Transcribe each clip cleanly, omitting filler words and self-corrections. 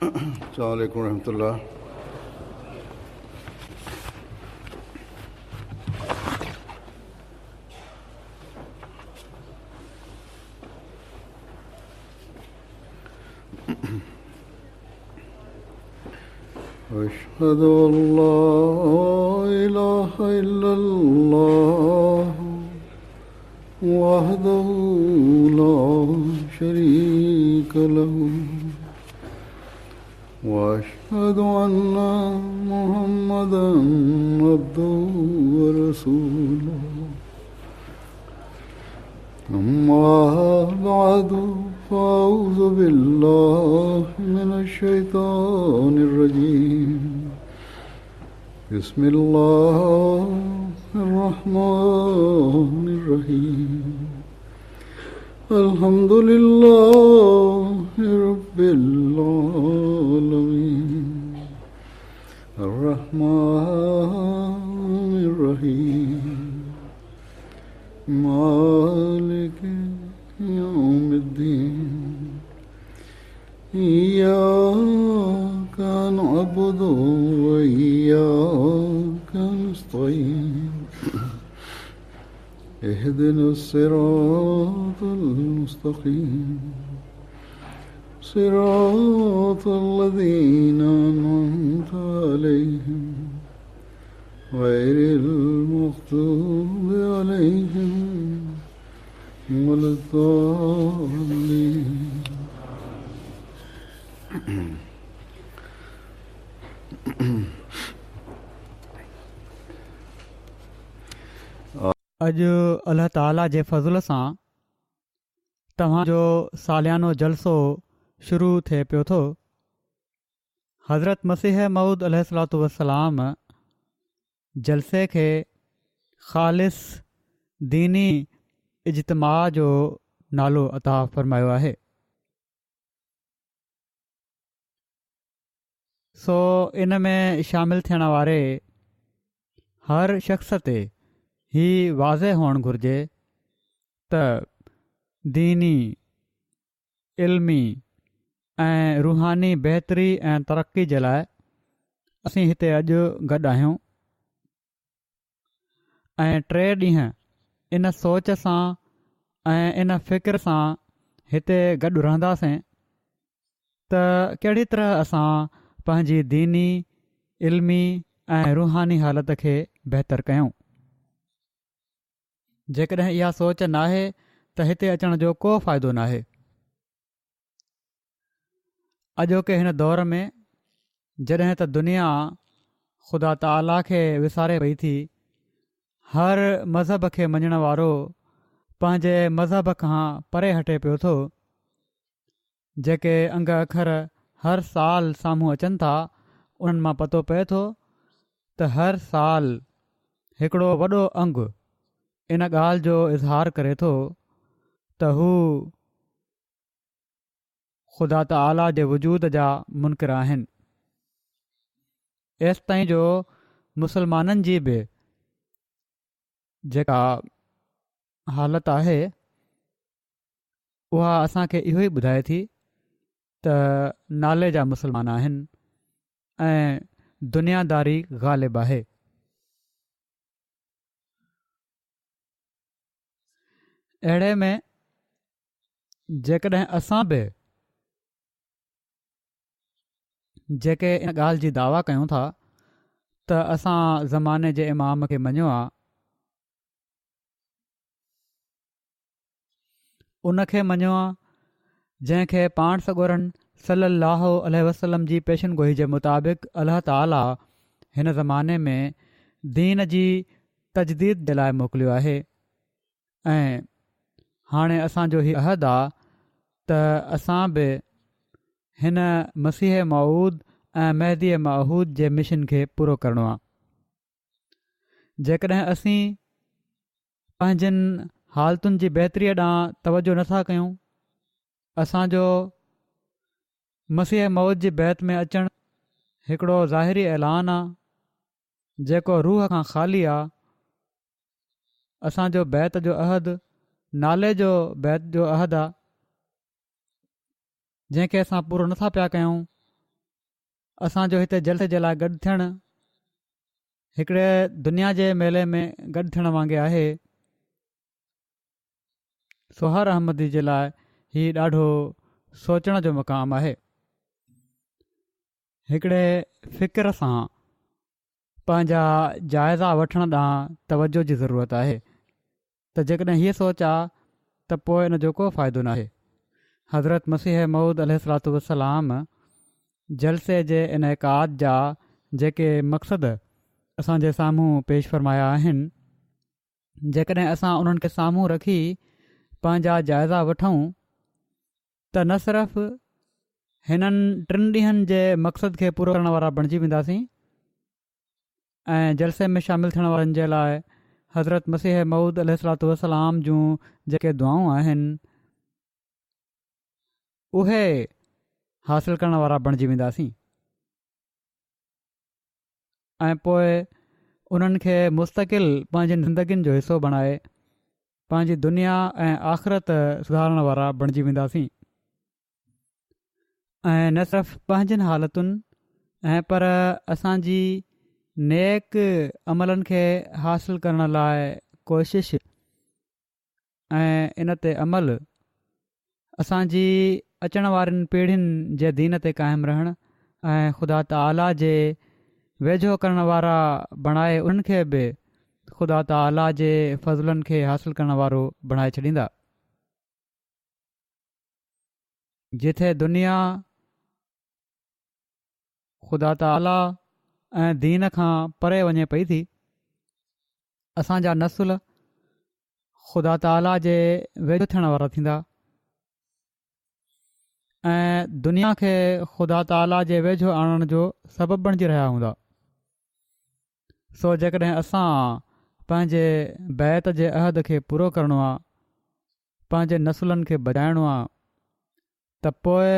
अस्सलामु अलैकुम रहमतुल्लाह। अशहदु अल्ला इलाहा इल्लल्लाह वहदहु ला शरीका लहु وأشهد أن محمدا عبده ورسوله أما بعد فأعوذ بالله من الشيطان الرجيم بسم الله الرحمن الرحيم الحمد لله رب العالمين الرحمن الرحيم مالك يوم الدين إياك نعبد وإياك نستعين اهدنا الصراط المستقيم صراط الذين أنعمت عليهم غير المغضوب عليهم ولا الضالين. अॼु अल्लाह ताला जे फज़ल सां तव्हांजो सालियानो जलसो शुरू थिए पियो थो। हज़रत मसीह मऊद अलैहिस्सलातु वस्सलाम जलसे खे ख़ालिस दीनी इज्तिमा जो नालो अता फ़रमायो आहे। सो इन में शामिल थियण वारे हर शख़्स ते ही वाज़ह हुअणु घुरिजे त दीनी इल्मी ऐं रूहानी बहितरी ऐं तरक़ी जे लाइ असीं हिते अॼु गॾु आहियूं ऐं 3 ॾींहं इन सोच सां ऐं इन फ़िक्र सां हिते गॾु रहंदासीं त कहिड़ी तरह असां पंहिंजी दीनी इल्मी ऐं रूहानी हालत खे बहितर कयूं। जेकॾहिं इहा सोच नाहे त हिते अचण जो को फ़ाइदो नाहे। अॼोके हिन दौर में जॾहिं त दुनिया ख़ुदा ताला खे विसारे पई थी, हर मज़हब खे मञण वारो पंहिंजे मज़हब खां परे हटे पियो थो, जेके अंग अखर हर साल साम्हूं अचनि था उन्हनि मां पतो पए थो त हर साल हिकिड़ो वॾो अंग इन ॻाल्हि जो इज़हार करे थो त हू ख़ुदा ताला जे वजूद जा मुनकिर आहिनि। एसि ताईं जो मुसलमाननि जी बि जेका हालत आहे उहा असांखे इहो ई ॿुधाए थी त नाले जा मुसलमान आहिनि ऐं दुनियादारी ग़ालिब आहे। अहिड़े में जेकॾहिं असां बि जेके इन ॻाल्हि जी दावा कयूं था त असां ज़माने जे इमाम खे मञियो आहे, उनखे मञियो आहे जंहिंखे पाण सॻोरनि सल्लल्लाहु अलैहि वसल्लम जी पेशनगोई जे मुताबिक़ अल्लाह ताला हिन ज़माने में दीन जी तजदीद जे लाइ मोकिलियो आहे। ऐं हाणे असांजो ही अहद आहे त असां बि हिन मसीह मऊद ऐं महदी मऊद जे मिशन खे पूरो करणो आहे। जेकॾहिं असीं पंहिंजनि हालतुनि जी बहितरीअ ॾांहुं तवजो नथा कयूं, असांजो मसीह मऊद जी बैत में अचणु हिकिड़ो ज़ाहिरी ऐलान आहे जेको रूह खां ख़ाली आहे। असांजो बैत जो अहद नाले जो बैत जो अहद आहे जंहिंखे असां पूरो नथा पिया कयूं असांजो हिते जलसे जे लाइ गॾु थियणु हिकिड़े दुनिया जे मेले में गॾु थियण वांगुरु आहे। सो हर अहमदी जे लाइ हीउ ॾाढो सोचण जो मक़ामु आहे। हिकिड़े फ़िक्र सां पंहिंजा जाइज़ा वठण ॾांहुं तवजो जी ज़रूरत आहे त जेकॾहिं हीअ सोच आहे त पोइ इन जो को फ़ाइदो न आहे। हज़रत मसीह मऊद अलैहिस्सलातु वस्सलाम जलसे जे इनकाद जा जेके मक़सद असांजे साम्हूं पेश फ़रमाया आहिनि, जेकॾहिं असां उन्हनि खे साम्हूं रखी पंहिंजा जाइज़ा वठूं त न सिर्फ़ हिननि 3 ॾींहंनि जे मक़सद खे पूरो करण वारा बणिजी वेंदासीं ऐं जलसे में शामिल थियण वारनि जे लाइ हज़रत मसीह मऊद अलैहिस्सलातु वस्सलाम जूं जेके दुआऊं आहिनि उहे हासिल करण वारा बणिजी वेंदासीं ऐं पोइ उन्हनि खे मुस्तक़िल पंहिंजी ज़िंदगियुनि जो हिसो बणाए पंहिंजी दुनिया ऐं आख़िरत सुधारण वारा बणिजी वेंदासीं। ऐं न सिर्फ़ु पंहिंजनि हालतुनि ऐं पर असांजी नेक अमलनि खे हासिल करण लाइ कोशिश ऐं इन ते अमल असांजी अचण वारनि पीढ़ियुनि जे दीन ते क़ाइमु रहणु ऐं ख़ुदा ताला जे वेझो करण वारा बणाए उन्हनि खे बि ख़ुदा ताला जे फ़ज़लनि खे हासिल करण वारो बणाए छॾींदा। जिथे दुनिया ख़ुदा ताला ऐं दीन खां परे वञे पई थी, असांजा नसुल ख़ुदा ताला जे वेझो थियण वारा थींदा ऐं दुनिया खे ख़ुदा ताला जे वेझो आणण जो सबबु बणिजी रहिया हूंदा। सो जेकॾहिं असां पंहिंजे बैत जे अहद खे पूरो करणो आहे, पंहिंजे नसुलनि खे बचाइणो आहे, त पोइ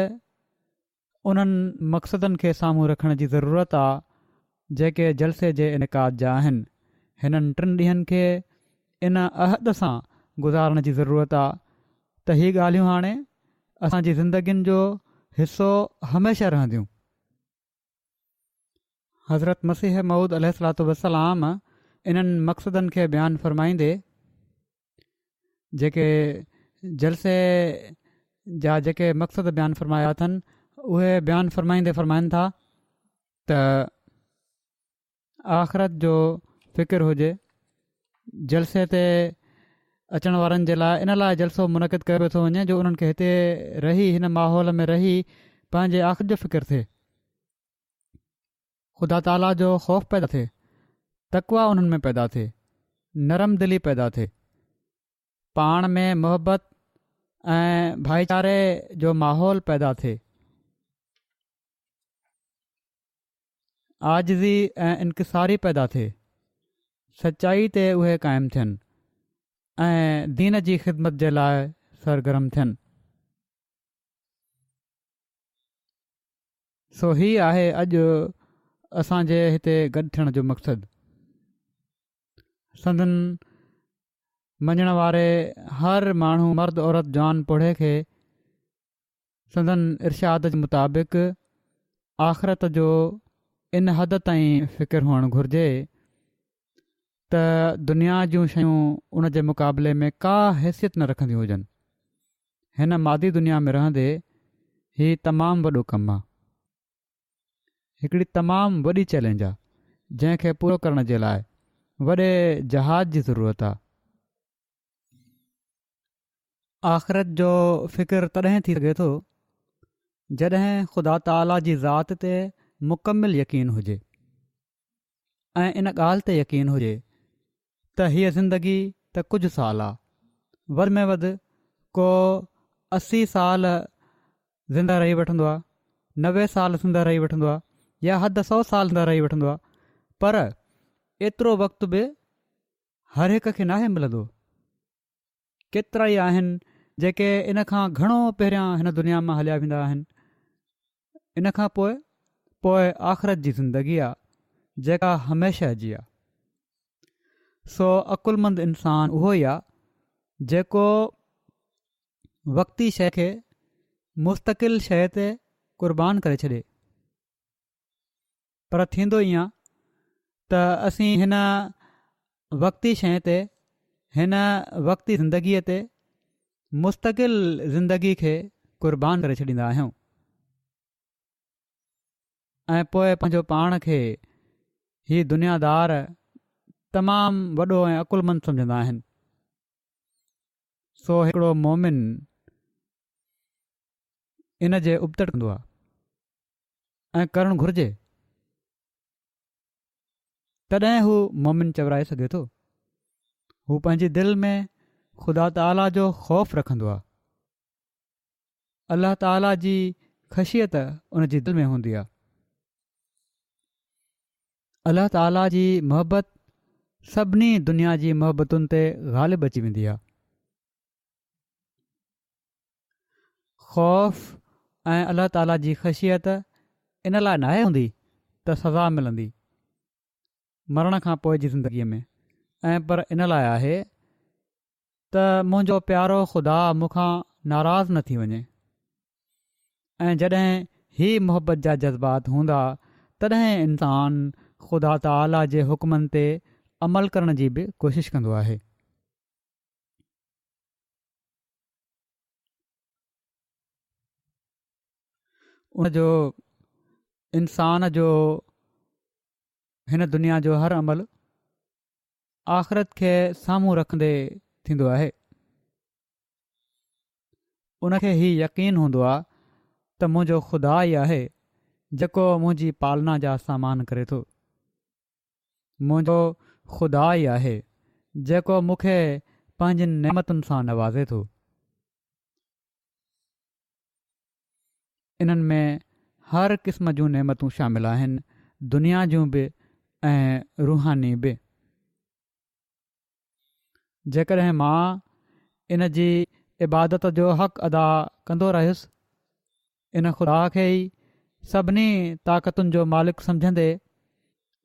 उन्हनि मक़सदनि खे साम्हूं रखण जी ज़रूरत आहे जेके जलसे जे इनकाद जा आहिनि। हिननि 3 ॾींहंनि खे इन अहद सां गुज़ारण जी ज़रूरत आहे त हीअ ॻाल्हियूं हाणे असांजी ज़िंदगियुनि जो हिसो हमेशह रहंदियूं। हज़रत मसीह मऊद अलैहिस्सलातु वस्सलाम इन्हनि मक़सदनि खे बयानु फ़रमाईंदे जेके जलसे जा जेके मक़सद बयानु फ़रमाया अथनि उहे बयानु फ़रमाईंदे फ़रमाइनि था त आख़िरत जो फ़िकिर हुजे। जलसे ते अचण वारनि जे लाइ इन लाइ जलसो मुनक़िद कयो पियो थो वञे जो उन्हनि खे हिते रही हिन माहौल में रही पंहिंजे आख़िर जो फ़िकिर थिए, ख़ुदा ताला जो ख़ौफ़ पैदा थिए, तक़वा उन्हनि में पैदा थिए, नरम दिली पैदा थिए, पाण में मुहबत ऐं भाईचारे जो माहौल पैदा थिए, आजिज़ी ऐं इनकिसारी पैदा थिए, सचाई ते उहे क़ाइमु थियनि ऐं दीन जी ख़िदमत जे लाइ सरगर्म थियनि। सो ही आहे अॼु असांजे हिते गॾु थियण जो मक़सदु। संदन मञण वारे हर माण्हू मर्द औरत जवान पोढ़े खे संदन इर्शाद जे मुताबिक़ आख़िरत जो इन हद ताईं फ़िकिर हुअणु घुरिजे त दुनिया जूं शयूं उन जे मुक़ाबले में का हैसियत न रखंदियूं हुजनि। हिन मादी दुनिया में रहंदे हीउ तमामु वॾो कमु आहे, हिकिड़ी तमामु वॾी चैलेंज आहे जंहिंखे पूरो करण जे लाइ वॾे जहाज़ जी ज़रूरत आहे। आख़िरत जो फ़िकिर तॾहिं थी सघे थो जॾहिं ख़ुदा ताला जी ज़ात ते मुकमिल यकीन हुजे ऐं इन ॻाल्हि ते यकीन हुजे त हीअ ज़िंदगी त कुझु साल आहे, वधि में वधि को 80 साल ज़िंदा रही वठंदो आहे, 90 साल ज़िंदा रही वठंदो आहे या हद 100 साल ज़िंदा रही वठंदो आहे, पर एतिरो वक़्तु बि हर हिक खे नाहे मिलंदो। केतिरा ई आहिनि जेके इन खां घणो पहिरियां हिन दुनिया मां हलिया वेंदा आहिनि। इन खां पोइ आख़िरत जी ज़िंदगी आहे जेका हमेशह जी आहे। सो अकुलमंद इंसान उहो ई आहे जेको वक़्ती शइ खे मुस्तक़िल शइ ते क़ुर्बान करे छॾे पर थींदो ईअं त असीं हिन वक़्ती शइ ते, हिन वक़्ती ज़िंदगीअ ते मुस्तक़िल ज़िंदगी खे क़ुर्बान करे छॾींदा आहियूं ऐं पोइ पंहिंजो पाण खे ही दुनियादार तमामु वॾो ऐं अकुलमंद सम्झंदा आहिनि। सो हिकिड़ो मोमिन इन जे उबतड़ कंदो आहे ऐं करणु घुर्जे, तॾहिं हू मोमिन चवराए सघे थो। हू पंहिंजी दिलि में ख़ुदा ताला जो ख़ौफ़ रखंदो आहे। अल्लाह ताला जी ख़शियत उन जी दिलि में हूंदी आहे। अल्लाह ताला जी मोहबत सभिनी दुनिया जी मोहबतुनि ते ग़ालिब अची वेंदी आहे। ख़ौफ़ ऐं अल्लाह ताला जी ख़शियत इन लाइ नाहे हूंदी त सज़ा मिलंदी मरण खां पोइ जी ज़िंदगीअ में, ऐं पर इन लाइ आहे त मुंहिंजो प्यारो ख़ुदा मूंखां नाराज़ न थी वञे। ऐं जॾहिं ही मोहबत जा जज़्बात हूंदा तॾहिं इंसान ख़ुदा ताला जे हुकमनि ते अमल करण जी बि कोशिशि कंदो आहे। उनजो इंसान जो हिन दुनिया जो हर अमल आख़िरत खे साम्हूं रखंदे थींदो आहे। उनखे ही यकीन हूंदो आहे त मुंहिंजो ख़ुदा ई आहे जेको मुंहिंजी पालना जा सामान करे थो। मुंहिंजो ख़ुदा ई आहे जेको मूंखे पंहिंजनि नेमतुनि सां नवाज़े थो। इन्हनि में हर क़िस्म जूं नेमतूं शामिल आहिनि, दुनिया जूं बि ऐं रूहानी बि। जेकॾहिं मां इन जी इबादत जो हक़ अदा कंदो रहियुसि, इन ख़ुदा खे ई सभिनी ताक़तुनि जो मालिक सम्झंदे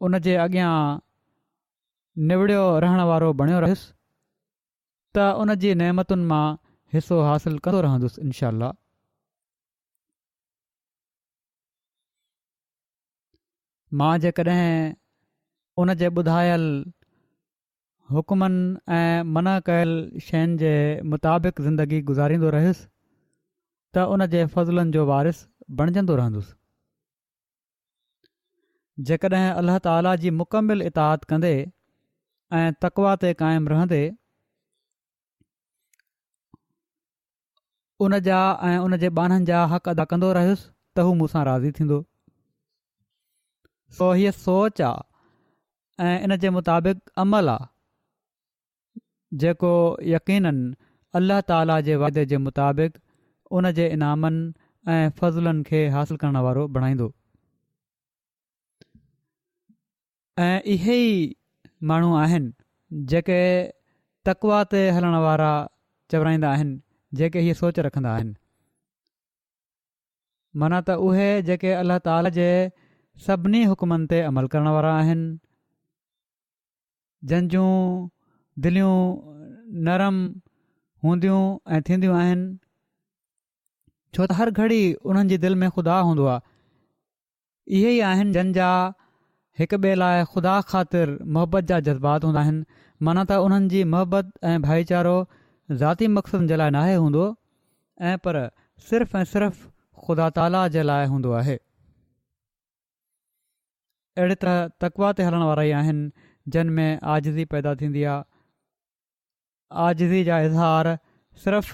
उन जे अॻियां निवड़ियो रहण वारो बणियो रहियुसि, त उन जी नेमतुनि मां हिसो हासिल कंदो रहंदुसि इनशा अल्लाह। मां जेकॾहिं उन जे ॿुधायल हुकमनि ऐं मना कयल शयुनि जे मुताबिक़ ज़िंदगी गुज़ारींदो रहियुसि त उन जे फ़ज़लनि जो वारिस बणिजंदो रहंदुसि। जेकॾहिं अल्लाह ताला जी मुकमिल इताअत कंदे ऐं तक़वा ते क़ाइमु रहंदे उन जा ऐं उन जे ॿाननि जा हक़ अदा कंदो रहियुसि त हू मूंसां राज़ी थींदो। सो हीअ सोच आहे ऐं इन जे मुताबिक़ अमल आहे जेको यकीनन अल्लाह ताला जे वाइदे जे मुताबिक़ उन जे इनामनि ऐं फ़ज़लनि खे हासिल करण वारो बणाईंदो। ऐं इहे ई माण्हू आहिनि जेके तक़वा ते हलण वारा चवराईंदा आहिनि, जेके हीअ सोच रखंदा आहिनि। माना त उहे जेके अल्लाह ताला जे सभिनी हुकमनि ते अमल करण वारा आहिनि, जंहिंजूं दिलियूं नरम हूंदियूं ऐं थींदियूं आहिनि, छो त हर घड़ी उन्हनि जी दिलि में ख़ुदा हूंदो आहे। इहे ई आहिनि जंहिंजा हिक ॿिए लाइ ख़ुदा ख़ातिर मोहबत जा जज़्बात हूंदा आहिनि। माना त उन्हनि जी मोहबत ऐं भाईचारो ज़ाती मक़सदनि जे लाइ नाहे हूंदो, ऐं पर सिर्फ़ ऐं सिर्फ़ ख़ुदा ताला जे लाइ हूंदो आहे। अहिड़ी तरह तक़वा ते हलण वारा ई आहिनि जिन में आजिज़ी पैदा थींदी आहे। आजिज़ी जा इज़हार सिर्फ़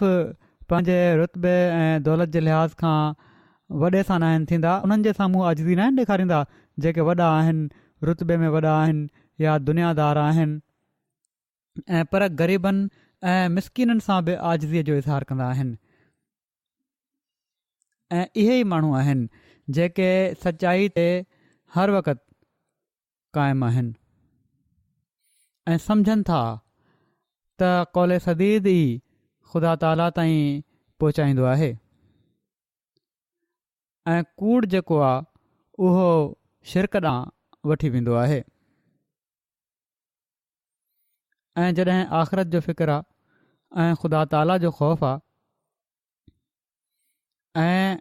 पंहिंजे रुतबे ऐं दौलत जे लिहाज़ खां वॾे सां न आहिनि थींदा। उन्हनि जे साम्हूं आजिज़ी न आहिनि ॾेखारींदा जेके वॾा आहिनि, रुतबे में वॾा आहिनि या दुनियादार आहिनि, ऐं पर ग़रीबनि ऐं मिसकिननि सां बि आजिज़ीअ जो इज़हार कंदा आहिनि। ऐं इहे ई माण्हू आहिनि जेके सचाई ते हर वक़्तु क़ाइमु आहिनि ऐं सम्झनि था त कौले सदीद ई ख़ुदा ताला ताईं पहुचाईंदो आहे, ऐं कूड़ जेको आहे उहो शिरक ॾांहुं वठी वेंदो आहे। ऐं जॾहिं आख़िरत जो फ़िक्र आहे ऐं ख़ुदा ताला जो ख़ौफ़ आहे ऐं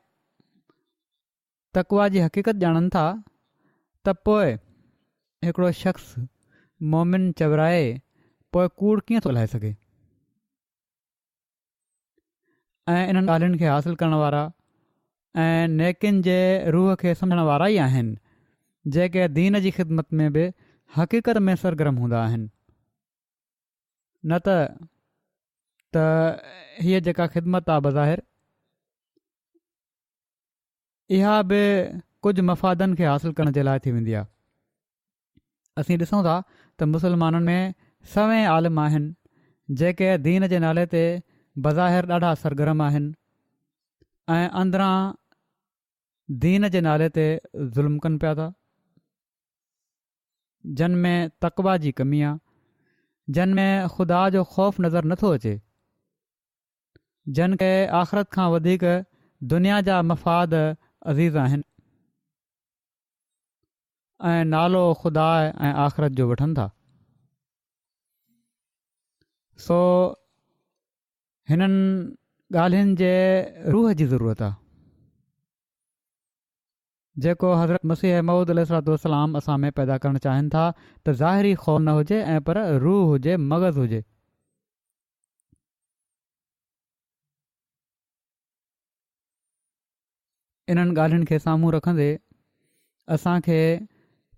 तक़वा जी हक़ीक़त ॼाणनि था त पोइ हिकिड़ो शख़्स मोमिन चवराए पोइ कूड़ कीअं थो ॻाल्हाए सघे। ऐं इन्हनि ॻाल्हियुनि खे हासिलु करण वारा ऐं नेकिन जे रूह खे समुझण वारा ई आहिनि जेके दीन जी ख़िदमत में बि हक़ीक़त में सरगर्म हूंदा आहिनि। न त हीअ जेका ख़िदमत आहे बज़ाहिर इहा बि कुझु मफ़ादनि खे हासिलु करण जे लाइ थी वेंदी आहे। असीं ॾिसूं था त मुसलमाननि में सवें आलिम आहिनि जेके दीन जे नाले ते बज़ाहिर ॾाढा सरगर्म आहिनि ऐं अंदरां दीन जे नाले ते ज़ुल्म कनि पिया था, जिन में तक़वा जी कमी आहे, जिन में ख़ुदा जो ख़ौफ़ नज़र नथो अचे, जिन खे आख़िरत खां वधीक दुनिया जा मफ़ाद अज़ीज़ आहिनि ऐं नालो ख़ुदा ऐं आख़िरत जो वठनि था। सो हिननि ॻाल्हियुनि जे रूह जी ज़रूरत आहे जेको हज़रत मसीह मऊद अलैहिस्सलाम असां में पैदा करणु चाहिनि था त ज़ाहिरी ख़ौफ़ न हुजे ऐं पर रूह हुजे, मग़ज़ हुजे। इन्हनि ॻाल्हियुनि खे साम्हूं रखंदे असांखे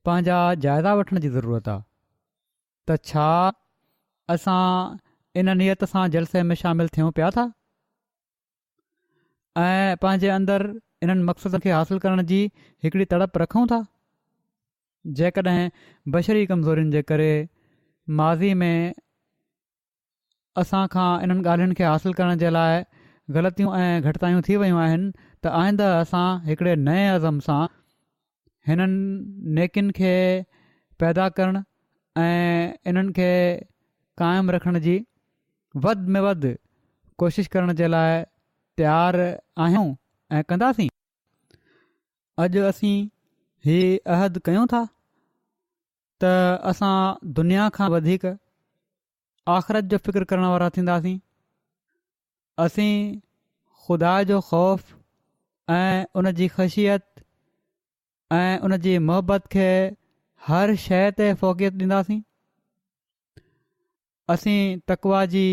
पंहिंजा जाइज़ा वठण जी ज़रूरत आहे त छा असां इन नियत सां जलसे में शामिलु थियूं पिया था ऐं पंहिंजे अंदरि इन्हनि मक़सदनि खे हासिलु करण जी हिकिड़ी तड़प रखूं था। जेकॾहिं बशरी कमज़ोरियुनि जे करे माज़ी में असां खां इन्हनि ॻाल्हियुनि खे हासिलु करण जे लाइ ग़लतियूं ऐं घटितायूं थी वियूं आहिनि त आईंदा असां हिकिड़े नए अज़म सां हिननि नेकिन खे पैदा करणु ऐं इन्हनि खे क़ाइमु रखण जी वधि में वधि कोशिशि करण जे लाइ तयारु आहियूं ऐं कंदासीं। अॼु असीं ही अहद कयूं था त असां दुनिया खां वधीक आख़िरत जो फ़िक्र करण वारा थींदासीं। असीं ख़ुदा जो ख़ौफ़ ऐं उन जी ख़शियत ऐं उन जी मुहबत खे हर शइ ते फ़ोक़ियत ॾींदासीं। असीं तक़वा जी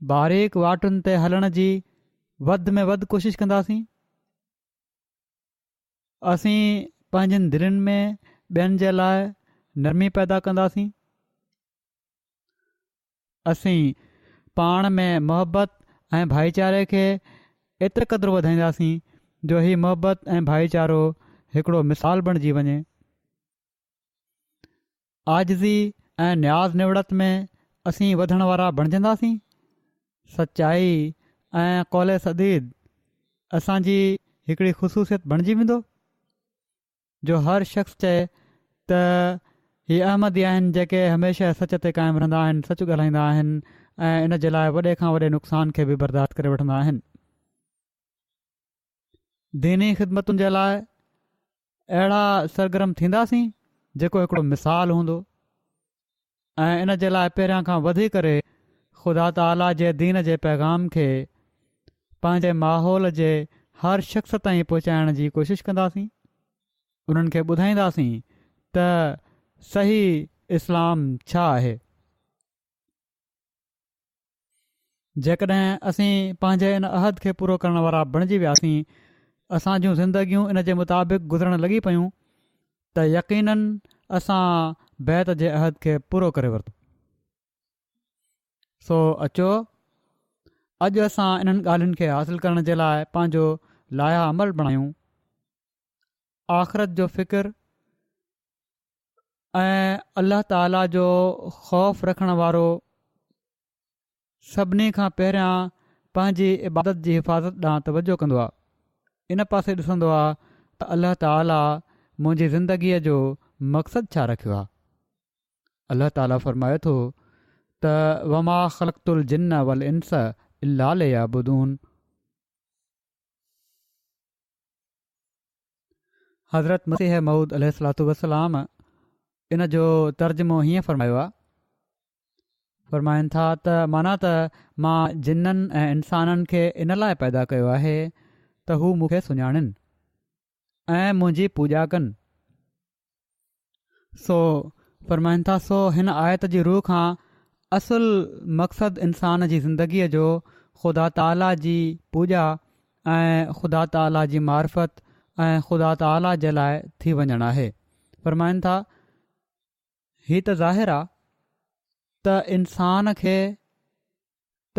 बारीक वाटुनि ते हलण जी वधि में वधि कोशिशि कंदासीं। असीं पंहिंजनि दिलनि में ॿियनि जे लाइ नरमी पैदा कंदासीं। असीं पाण में मुहबत ऐं भाईचारे खे एतिरे क़दुरु वधाईंदासीं जो हीउ मुहबत ऐं भाईचारो हिकिड़ो मिसाल बणिजी वञे। आजिज़ी ऐं न्याज़ निवड़त में असीं वधण वारा बणिजंदासीं। सचाई ऐं कौले सदीद असांजी हिकिड़ी ख़ुशूसियत बणिजी वेंदो जो हर शख़्स चए त हीअ अहमदी आहिनि जेके हमेशह सच ते क़ाइमु रहंदा आहिनि, सच ॻाल्हाईंदा आहिनि ऐं इन जे लाइ वॾे खां वॾे नुक़सान खे बि बर्दाश्त करे वठंदा आहिनि। दीनी ख़िदमतुनि जे लाइ अहिड़ा सरगर्म थींदासीं जेको हिकिड़ो मिसाल हूंदो ऐं इन जे लाइ पहिरियां खां वधी करे ख़ुदा ताला जे दीन जे पैगाम खे पंहिंजे माहौल जे हर शख़्स ताईं पहुचाइण जी कोशिशि कंदासीं। उन्हनि खे ॿुधाईंदासीं त सही इस्लाम छा आहे। जेकॾहिं असीं पंहिंजे इन अहद खे पूरो करण वारा बणिजी वियासीं, असां जूं ज़िंदगियूं इन जे मुताबिक़ गुज़रण लॻी पियूं त यक़ीनन असां बैत जे अहद खे पूरो करे वरितो। सो अचो अॼु असां इन्हनि ॻाल्हियुनि खे हासिलु करण जे लाइ पंहिंजो लाया अमल बणायूं। आख़िरत जो फ़िक्र ऐं अल्लाह ताला जो ख़ौफ़ रखण वारो सभिनी खां पहिरियां पंहिंजी इबादत जी हिफ़ाज़त ॾांहुं तवजो कंदो आहे। इन पासे ॾिसंदो आहे त अल्लाह ताला मुंहिंजी ज़िंदगीअ जो मक़सदु छा रखियो आहे। अल्लाह ताला फ़रमाए थो त वमा ख़लक़तुल जिन्न वल इंस इल्ला लियअबुदून। हज़रत मसीह मऊद अलैहिस्सलातु वस्सलाम इन जो तर्जुमो हीअं फ़रमायो आहे, फ़रमाइनि था त माना त मां जिन्ननि ऐं इंसाननि खे इन लाइ पैदा कयो आहे त हू मूंखे सुञाणनि ऐं मुंहिंजी पूॼा कनि। सो फ़रमाइनि था सो हिन आयत जी रूह खां असुल मक़सदु इंसान जी ज़िंदगीअ जो ख़ुदा ताला जी पूॼा ऐं ख़ुदा ताला जी मार्फत ऐं ख़ुदा ताला जे लाइ थी वञणु आहे। फ़रमाइनि था हीअ त ज़ाहिर आहे त इंसान खे त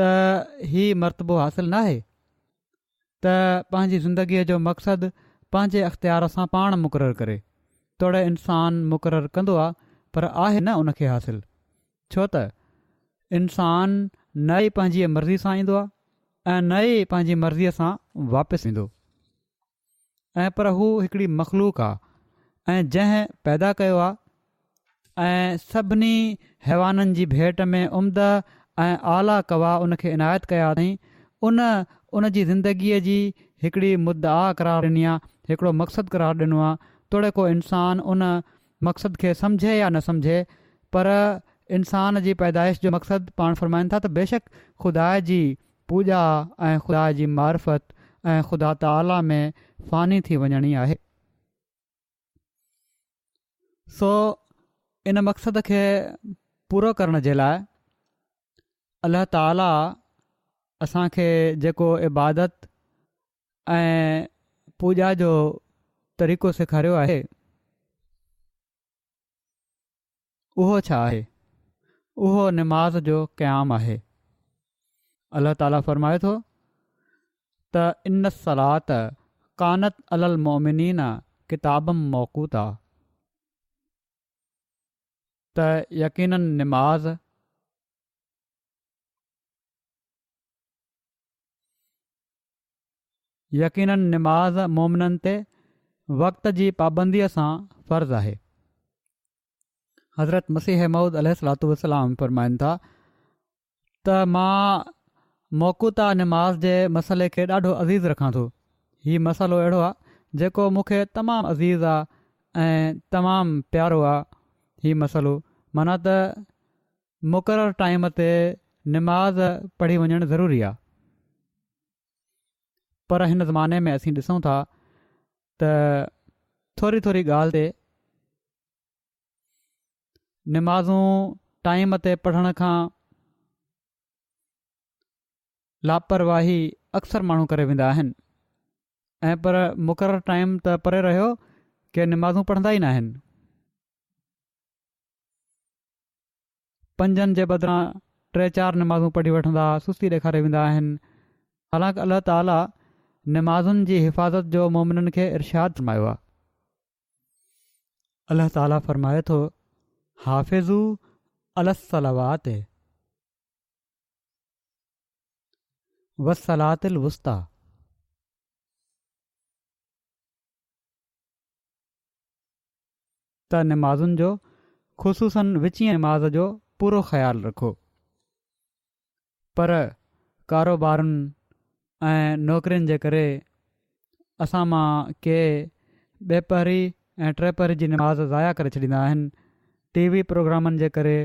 हीउ मर्तबो हासिलु नाहे त पंहिंजी ज़िंदगीअ जो मक़सदु पंहिंजे अख़्तियार सां पाण मुक़ररु करे। तोड़े इंसान मुक़ररु कंदो आहे पर आहे न उनखे हासिलु, छो त इंसान न ई पंहिंजी मर्ज़ी सां ईंदो आहे ऐं न ई पंहिंजी मर्ज़ीअ सां वापसि ईंदो ऐं पर हू हिकिड़ी मख़लूक आहे ऐं जंहिं पैदा कयो आहे ऐं सभिनी हैवाननि जी भेट में उम्दा ऐं आला कवा उनखे इनायत कया अथई। उन जी ज़िंदगीअ जी हिकिड़ी मुद्दा करार ॾिनी आहे, हिकिड़ो मक़सदु करार ॾिनो आहे। तोड़े को इंसान उन मक़सद खे सम्झे या न सम्झे पर इंसान जी पैदाइश जो मक़सदु पाण फ़रमाइनि था त बेशक ख़ुदा जी पूॼा ऐं ख़ुदा जी मार्फत ऐं ख़ुदा ताला में फ़ानी थी वञणी आहे। सो इन मक़सद खे पूरो करण जे लाइ अल्लाह ताला असांखे जेको इबादत ऐं पूॼा जो तरीक़ो सेखारियो आहे उहो छा आहे? उहो निमाज़ जो क़याम आहे। अल्लाह ताला फ़रमाए थो त इन सलात कानत अलल मोमिनीन किताबम मौक़ूता, त यकीनन निमाज़ मोमिननि ते वक़्त जी पाबंदीअ सां फ़र्ज़ आहे। हज़रत मसीह मऊद अलैहिस्सलातु वस्सलाम फ़रमाइनि था त मां मौक़ूता निमाज़ जे मसइले खे ॾाढो अज़ीज़ रखां थो। हीउ मसइलो अहिड़ो आहे जेको मूंखे तमामु अज़ीज़ आहे ऐं तमामु प्यारो आहे। हीउ मसइलो माना त मुक़ररु टाइम ते निमाज़ पढ़ी वञणु ज़रूरी आहे। पर हिन ज़माने में असीं ॾिसूं था त थोरी थोरी ॻाल्हि ते निमाज़ूं टाइम ते पढ़ण खां लापरवाही अक्सर माण्हू करे वेंदा आहिनि ऐं पर मुक़ररु टाइम त परे रहियो के निमाज़ूं पढ़ंदा ई न आहिनि। 5 जे बदिरां 3-4 निमाज़ूं पढ़ी वठंदा, सुस्ती ॾेखारे वेंदा आहिनि। हालांकि अल्लाह ताला निमाज़ुनि जी हिफ़ाज़त जो मोमिननि खे इरशाद फ़रमायो आहे। अल्लाह ताला फ़रमाए थो हाफ़िज़ू अलस्सलावात वस्सलातिल वुस्ता, त निमाज़ुनि जो ख़ुसूसन विचीं निमाज़ जो पूरो ख़्यालु रखो। पर कारोबारनि ऐं नौकरियुनि जे करे असां मां के ॿेपहरी ऐं टेपहरी जी निमाज़ ज़ाया करे छॾींदा आहिनि। टीवी प्रोग्रामनि जे करे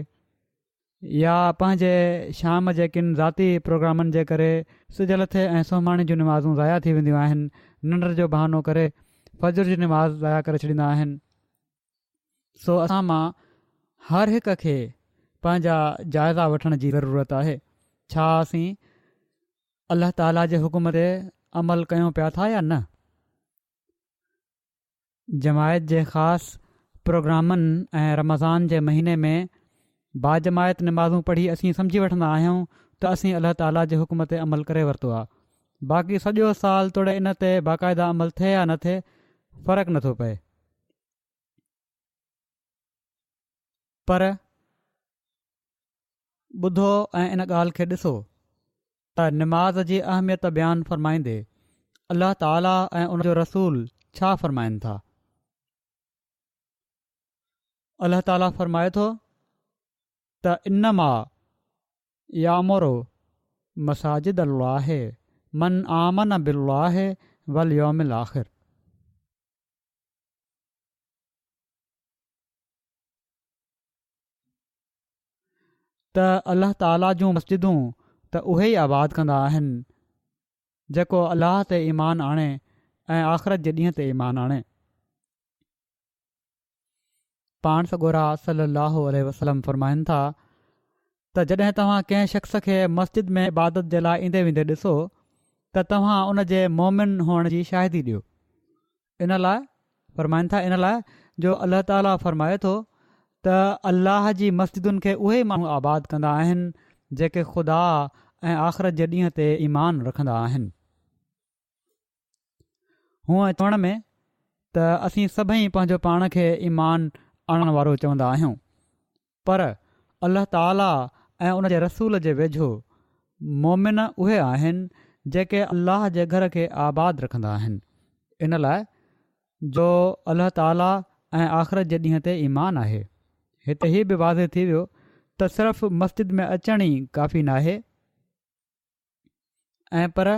या पंहिंजे शाम जे किन ज़ाती प्रोग्रामनि जे करे सिजल थे ऐं सुभाणे जूं निमाज़ूं ज़ाया थी वेंदियूं आहिनि। निंड जो बहानो करे फजर जी निमाज़ ज़ाया करे छॾींदा आहिनि। सो असां मां हर हिक खे पंहिंजा जाइज़ा वठण जी ज़रूरत आहे। छा असीं अल्लाह ताला जे हुकुम ते अमल कयूं पिया था या न? जमायत जे ख़ासि प्रोग्रामनि ऐं रमज़ान जे महीने में बाजमायत निमाज़ूं पढ़ी असीं सम्झी वठंदा आहियूं त असीं अल्लाह ताला जे हुकुम ते अमल करे वरितो आहे। बाक़ी सॼो साल तोड़े इन ते बाक़ाइदा अमल थिए या न थिए फ़र्क़ु नथो पए। पर ॿुधो ऐं इन ॻाल्हि खे ॾिसो त निमाज़ जी अहमियत बयानु फ़रमाईंदे अल्लाह ताला ऐं उन जो रसूल छा फ़रमाइनि था। अल्लाह ताला फ़रमाए थो त इन्नमा यामुरु मसाजिद अल्लाह मन आमन बिल्लाह वल यौमिल आख़िर, त अल्लाह ताला जूं मस्जिदूं त उहे ई आबाद कंदा आहिनि जेको अल्लाह ते ईमान आणे ऐं आख़िरत जे ॾींहं ते ईमान आणे। पाण सॻोरा सलाहु वसलम फ़रमाइनि था त जॾहिं तव्हां कंहिं शख़्स खे मस्जिद में इबादत जे लाइ ईंदे वेंदे ॾिसो त तव्हां उन जे मोमिन हुअण जी शाहिदी ॾियो। इन लाइ फ़रमाइनि था, इन लाइ जो अल्लाह ताला फ़रमाए थो त अल्लाह जी मस्जिदुनि खे उहे माण्हू आबाद कंदा आहिनि जेके ख़ुदा ऐं आख़िरत जे ॾींहं ते ईमान रखंदा आहिनि। हूअं चवण में त असीं सभई पंहिंजो पाण खे ईमान आणण वारो चवंदा आहियूं, पर अल्लाह ताला ऐं उन जे रसूल जे वेझो मोमिन उहे आहिनि जेके अल्लाह जे घर खे आबाद रखंदा आहिनि। इन लाइ जो अल्लाह ताला ऐं आख़िरत जे ॾींहं ते ईमान आहे। हिते हीउ बि वाज़े थी वियो त सिर्फ़ु मस्जिद में अचण ई काफ़ी नाहे, ऐं पर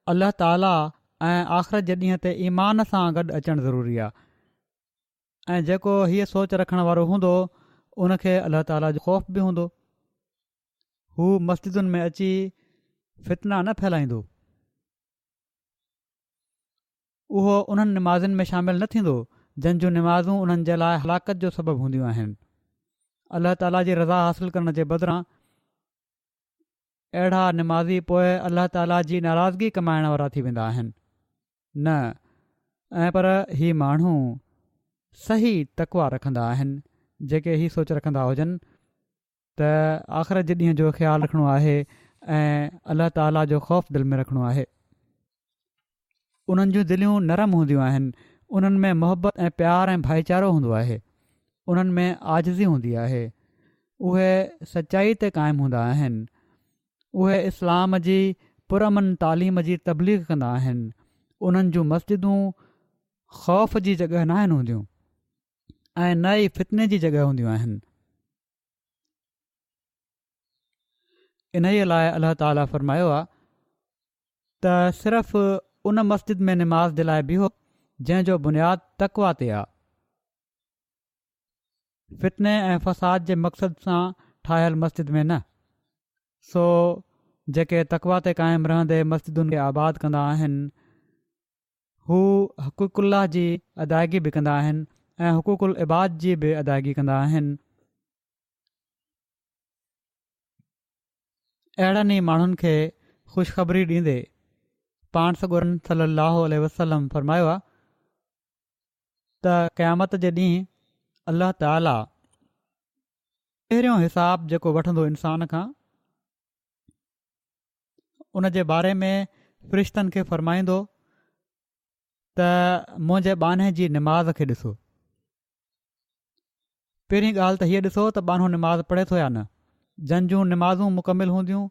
अल्लाह ताला ऐं आख़िरत जे ॾींहं ते ईमान सां गॾु अचणु ज़रूरी आहे। ऐं जेको हीअ सोच रखण वारो हूंदो उनखे अल्लाह ताला जो ख़ौफ़ बि हूंदो। हू मस्जिदुनि में अची फितना न फैलाईंदो, उहो उन्हनि निमाज़ुनि में शामिल न थींदो जंहिंजूं निमाज़ूं उन्हनि जे लाइ हलाकत जो सबबु हूंदियूं आहिनि। अल्लाह ताला जी रज़ा हासिल करण जे बदिरां अहिड़ा निमाज़ी पोइ अल्लाह ताला जी नाराज़गी कमाइण वारा थी वेंदा आहिनि न। ऐं पर ही माण्हू सही तक़वा रखंदा आहिनि जेके ही सोच रखंदा हुजनि त आख़िरत जे ॾींहं जो ख़्यालु रखिणो आहे ऐं अल्लाह ताला जो ख़ौफ़ दिलि में रखिणो आहे। उन्हनि जूं दिलियूं नरम हूंदियूं आहिनि, उन्हनि में मोहबत ऐं प्यार ऐं भाईचारो हूंदो आहे, उन्हनि में आजिज़ी हूंदी आहे, उहे सचाई ते क़ाइमु हूंदा आहिनि, उहे इस्लाम जी पुरमन तालीम जी तबलीग कंदा आहिनि। उन्हनि जूं मस्जिदूं ख़ौफ़ जी जॻह न आहिनि हूंदियूं ऐं न ई फितने जी जॻह हूंदियूं आहिनि। इन ई लाइ अल्लाह ताला फ़रमायो आहे त सिर्फ़ु उन मस्जिद में निमाज़ जे लाइ बीहो जंहिंजो बुनियादु तक़वा ते आहे, फितने ऐं फ़साद जे मक़सद सां ठाहियलु मस्जिद में न। सो जेके तक़वा ते क़ाइमु रहंदे मस्जिदुनि खे आबाद कंदा आहिनि हू हुक़ूक़ुल्लाह जी अदायगी बि कंदा आहिनि ऐं हुक़ूक़ुल इबाद जी बि अदायगी कंदा आहिनि। अहिड़नि ई माण्हुनि खे ख़ुशख़बरी ॾींदे पाण सॻोरन सलाहु वसलम फ़रमायो आहे त क़यामत जे ॾींहुं अल्लाह ताला पहिरियों हिसाब जेको वठंदो इंसान खां उन जे बारे में फ़रिश्तनि खे फ़रमाईंदो त मुंहिंजे बाने जी निमाज़ खे ॾिसो। पहिरीं ॻाल्हि त हीअ ॾिसो त बानो निमाज़ पढ़े थो या न। जंहिंजूं निमाज़ूं मुकमिल हूंदियूं